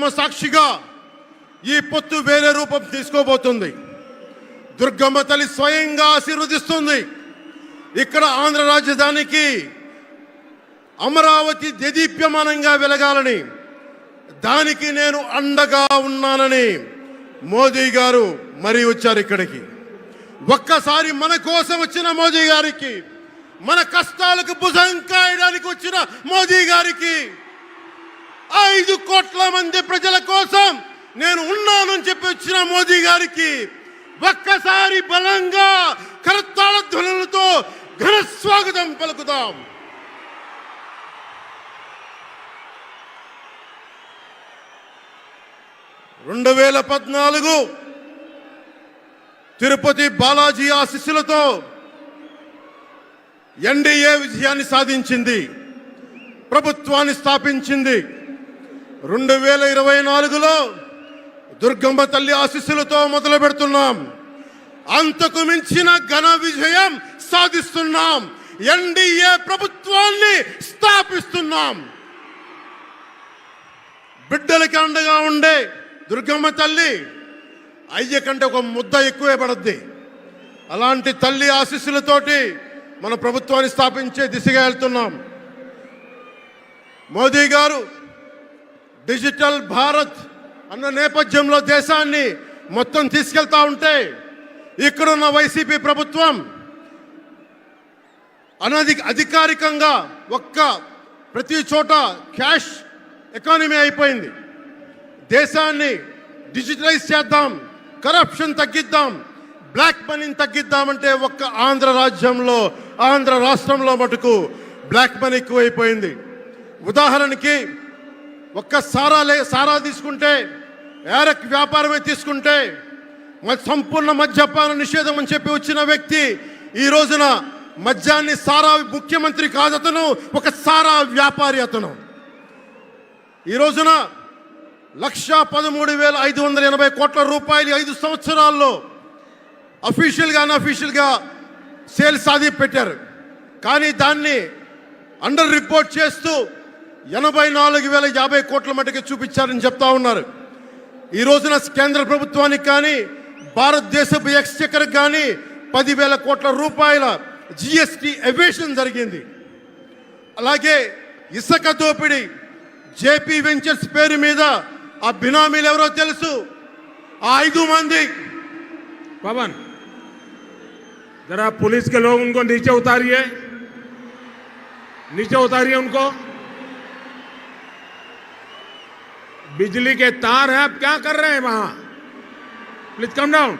దుర్గమ్మ సాక్షిగా ఈ పొత్తు వేరే రూపం తీసుకోబోతుంది. దుర్గమ్మ తల్లి స్వయంగా ఆశీర్వదిస్తుంది. ఇక్కడ ఆంధ్ర రాజధానికి అమరావతి దేదీప్యమానంగా వెలగాలని, దానికి నేను అండగా ఉన్నానని మోదీ గారు మరీ వచ్చారు ఇక్కడికి. ఒక్కసారి మన కోసం వచ్చిన మోదీ గారికి, మన కష్టాలకు భుజం కాయడానికి వచ్చిన మోదీ గారికి, 5 కోట్ల మంది ప్రజల కోసం నేను ఉన్నానని చెప్పి వచ్చిన మోదీ గారికి ఒక్కసారి బలంగా కరతాళ ధ్వనులతో ఘన స్వాగతం పలుకుదాం. తిరుపతి బాలాజీ ఆశీస్సులతో ఎన్డీఏ విజయాన్ని సాధించింది, ప్రభుత్వాన్ని స్థాపించింది. 2024లో దుర్గమ్మ తల్లి ఆశీస్సులతో మొదలు పెడుతున్నాం. అంతకు మించిన ఘన విజయం సాధిస్తున్నాం. ఎన్డీఏ ప్రభుత్వాన్ని స్థాపిస్తున్నాం. బిడ్డలకి అండగా ఉండే దుర్గమ్మ తల్లి అయ్య కంటే ఒక ముద్ద ఎక్కువే పడద్ది. అలాంటి తల్లి ఆశీస్సులతోటి మన ప్రభుత్వాన్ని స్థాపించే దిశగా వెళ్తున్నాం. మోదీ గారు డిజిటల్ భారత్ అన్న నేపథ్యంలో దేశాన్ని మొత్తం తీసుకెళ్తా ఉంటే, ఇక్కడున్న వైసీపీ ప్రభుత్వం అధికారికంగా ప్రతి చోట క్యాష్ ఎకానమీ అయిపోయింది. దేశాన్ని డిజిటలైజ్ చేద్దాం, కరప్షన్ తగ్గిద్దాం, బ్లాక్ మనీని తగ్గిద్దామంటే ఆంధ్ర రాష్ట్రంలో మటుకు బ్లాక్ మనీ ఎక్కువైపోయింది. ఉదాహరణకి సారా తీసుకుంటే, ఏరక్ వ్యాపారమే తీసుకుంటే, సంపూర్ణ మద్యపాన నిషేధం అని చెప్పి వచ్చిన వ్యక్తి ఈ రోజున మద్యాన్ని ముఖ్యమంత్రి కాదు, అతను ఒక సారా వ్యాపారి. అతను ఈ రోజున 1,13,580 కోట్ల రూపాయలు 5 సంవత్సరాల్లో అఫీషియల్గా అన్అఫీషియల్గా సేల్స్ అది పెట్టారు. కానీ దాన్ని అండర్ రిపోర్ట్ చేస్తూ 84,050 కోట్ల మటుకు చూపించారని చెప్తా ఉన్నారు. ఈ రోజున కేంద్ర ప్రభుత్వానికి కానీ భారతదేశపు ఎక్స్చెక్కర్కి కానీ 10,000 కోట్ల రూపాయల జిఎస్టీ ఎవేషన్ జరిగింది. అలాగే ఇసుక దోపిడీ, జేపీ వెంచర్స్ పేరు మీద ఆ బినామీలు ఎవరో తెలుసు, ఆ 5 మంది. पवन जरा पुलिस के लोग उनको नीचे उतारिए उनको। बिजली के तार हैं, आप क्या कर रहे हैं वहां? Please come down.